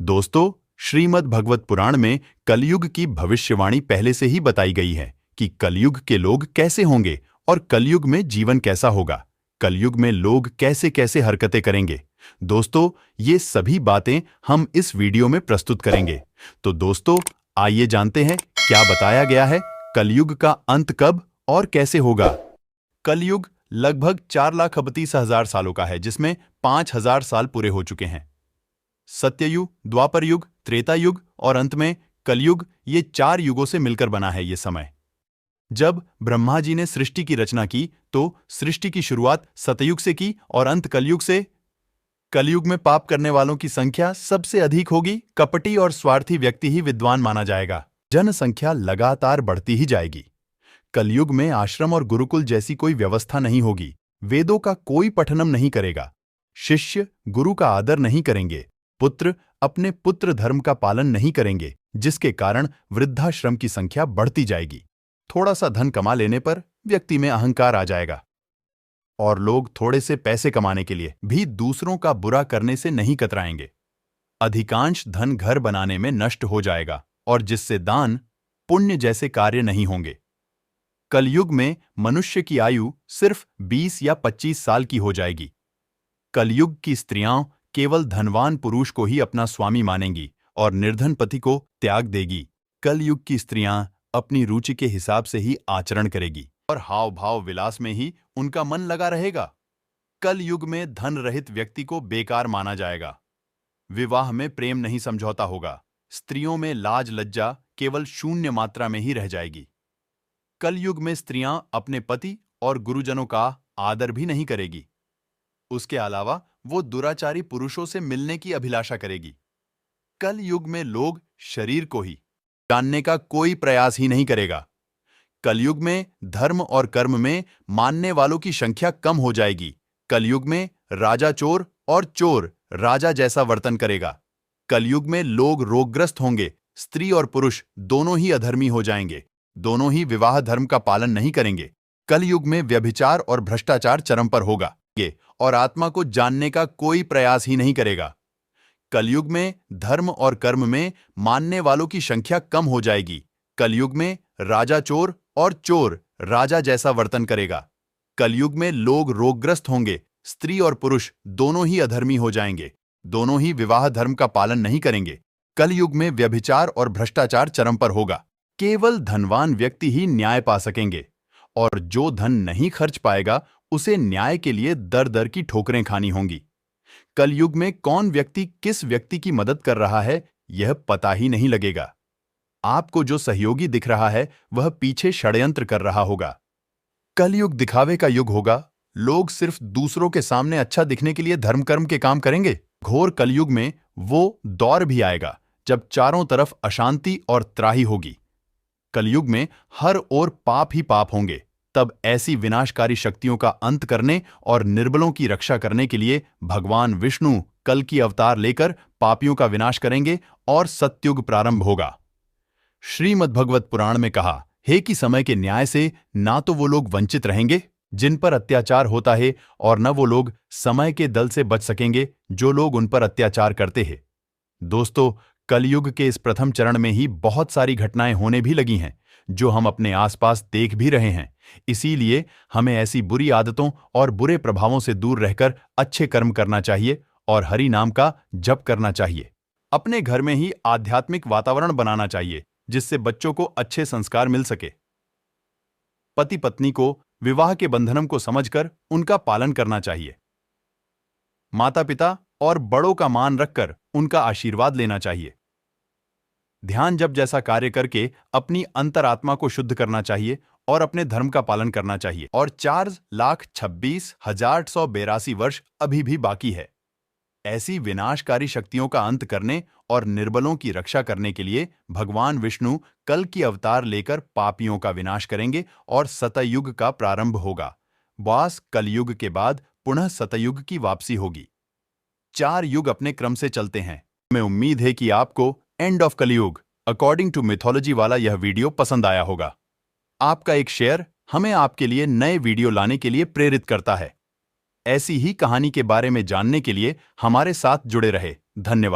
दोस्तों, श्रीमद् भगवत पुराण में कलयुग की भविष्यवाणी पहले से ही बताई गई है कि कलयुग के लोग कैसे होंगे और कलयुग में जीवन कैसा होगा। कलयुग में लोग कैसे कैसे हरकतें करेंगे। दोस्तों, ये सभी बातें हम इस वीडियो में प्रस्तुत करेंगे। तो दोस्तों, आइए जानते हैं क्या बताया गया है, कलयुग का अंत कब और कैसे होगा। कलयुग लगभग 4,38,000 सालों का है, जिसमें 5,000 साल पूरे हो चुके हैं। सत्ययुग, द्वापर युग, त्रेता युग और अंत में कलयुग, ये 4 युगों से मिलकर बना है ये समय। जब ब्रह्मा जी ने सृष्टि की रचना की तो सृष्टि की शुरुआत सतयुग से की और अंत कलयुग से। कलयुग में पाप करने वालों की संख्या सबसे अधिक होगी। कपटी और स्वार्थी व्यक्ति ही विद्वान माना जाएगा। जनसंख्या लगातार बढ़ती ही जाएगी। कलयुग में आश्रम और गुरुकुल जैसी कोई व्यवस्था नहीं होगी। वेदों का कोई पठनम नहीं करेगा। शिष्य गुरु का आदर नहीं करेंगे। पुत्र अपने पुत्र धर्म का पालन नहीं करेंगे, जिसके कारण वृद्धाश्रम की संख्या बढ़ती जाएगी। थोड़ा सा धन कमा लेने पर व्यक्ति में अहंकार आ जाएगा और लोग थोड़े से पैसे कमाने के लिए भी दूसरों का बुरा करने से नहीं कतराएंगे। अधिकांश धन घर बनाने में नष्ट हो जाएगा और जिससे दान पुण्य जैसे कार्य नहीं होंगे। कलयुग में मनुष्य की आयु सिर्फ 20 या 25 साल की हो जाएगी। कलयुग की स्त्रियां केवल धनवान पुरुष को ही अपना स्वामी मानेंगी और निर्धन पति को त्याग देगी। कलयुग की स्त्रियां अपनी रुचि के हिसाब से ही आचरण करेगी और हाव भाव विलास में ही उनका मन लगा रहेगा। कलयुग में धन रहित व्यक्ति को बेकार माना जाएगा। विवाह में प्रेम नहीं समझौता होगा। स्त्रियों में लाज लज्जा केवल शून्य मात्रा में ही रह जाएगी। कलयुग में स्त्रियां अपने पति और गुरुजनों का आदर भी नहीं करेगी। उसके अलावा वो दुराचारी पुरुषों से मिलने की अभिलाषा करेगी। कलयुग में लोग शरीर को ही जानने का कोई प्रयास ही नहीं करेगा। कलयुग में धर्म और कर्म में मानने वालों की संख्या कम हो जाएगी। कलयुग में राजा चोर और चोर राजा जैसा वर्तन करेगा। कलयुग में लोग रोगग्रस्त होंगे। स्त्री और पुरुष दोनों ही अधर्मी हो जाएंगे। दोनों ही विवाह धर्म का पालन नहीं करेंगे। कलयुग में व्यभिचार और भ्रष्टाचार चरम पर होगा और आत्मा को जानने का कोई प्रयास ही नहीं करेगा। कलयुग में धर्म और कर्म में मानने वालों की संख्या कम हो जाएगी। कलयुग में राजा चोर और चोर राजा जैसा वर्तन करेगा। कलयुग में लोग रोगग्रस्त होंगे। स्त्री और पुरुष दोनों ही अधर्मी हो जाएंगे। दोनों ही विवाह धर्म का पालन नहीं करेंगे। कलयुग में व्यभिचार और भ्रष्टाचार चरम पर होगा। केवल धनवान व्यक्ति ही न्याय पा सकेंगे और जो धन नहीं खर्च पाएगा उसे न्याय के लिए दर दर की ठोकरें खानी होंगी। कलयुग में कौन व्यक्ति किस व्यक्ति की मदद कर रहा है, यह पता ही नहीं लगेगा। आपको जो सहयोगी दिख रहा है वह पीछे षड्यंत्र कर रहा होगा। कलयुग दिखावे का युग होगा। लोग सिर्फ दूसरों के सामने अच्छा दिखने के लिए धर्म कर्म के काम करेंगे। घोर कलयुग में वो दौर भी आएगा जब चारों तरफ अशांति और त्राही होगी। कलयुग में हर ओर पाप ही पाप होंगे। तब ऐसी विनाशकारी शक्तियों का अंत करने और निर्बलों की रक्षा करने के लिए भगवान विष्णु कल की अवतार लेकर पापियों का विनाश करेंगे और सत्युग प्रारंभ होगा। श्रीमद्भगवत पुराण में कहा है कि समय के न्याय से ना तो वो लोग वंचित रहेंगे जिन पर अत्याचार होता है और न वो लोग समय के दल से बच सकेंगे जो लोग उन पर अत्याचार करते हैं। दोस्तों, कलयुग के इस प्रथम चरण में ही बहुत सारी घटनाएं होने भी लगी हैं जो हम अपने आसपास देख भी रहे हैं। इसीलिए हमें ऐसी बुरी आदतों और बुरे प्रभावों से दूर रहकर अच्छे कर्म करना चाहिए और हरि नाम का जप करना चाहिए। अपने घर में ही आध्यात्मिक वातावरण बनाना चाहिए जिससे बच्चों को अच्छे संस्कार मिल सके। पति पत्नी को विवाह के बंधनम को समझकर उनका पालन करना चाहिए। माता पिता और बड़ों का मान रखकर उनका आशीर्वाद लेना चाहिए। ध्यान जप जैसा कार्य करके अपनी अंतरात्मा को शुद्ध करना चाहिए और अपने धर्म का पालन करना चाहिए। और 4,26,882 वर्ष अभी भी बाकी है। ऐसी विनाशकारी शक्तियों का अंत करने और निर्बलों की रक्षा करने के लिए भगवान विष्णु कल की अवतार लेकर पापियों का विनाश करेंगे और सतयुग का प्रारंभ होगा। बस कलयुग के बाद पुनः सतयुग की वापसी होगी। 4 युग अपने क्रम से चलते हैं। हमें उम्मीद है कि आपको एंड ऑफ कलयुग अकॉर्डिंग टू मिथोलॉजी वाला यह वीडियो पसंद आया होगा। आपका एक शेयर हमें आपके लिए नए वीडियो लाने के लिए प्रेरित करता है। ऐसी ही कहानी के बारे में जानने के लिए हमारे साथ जुड़े रहे। धन्यवाद।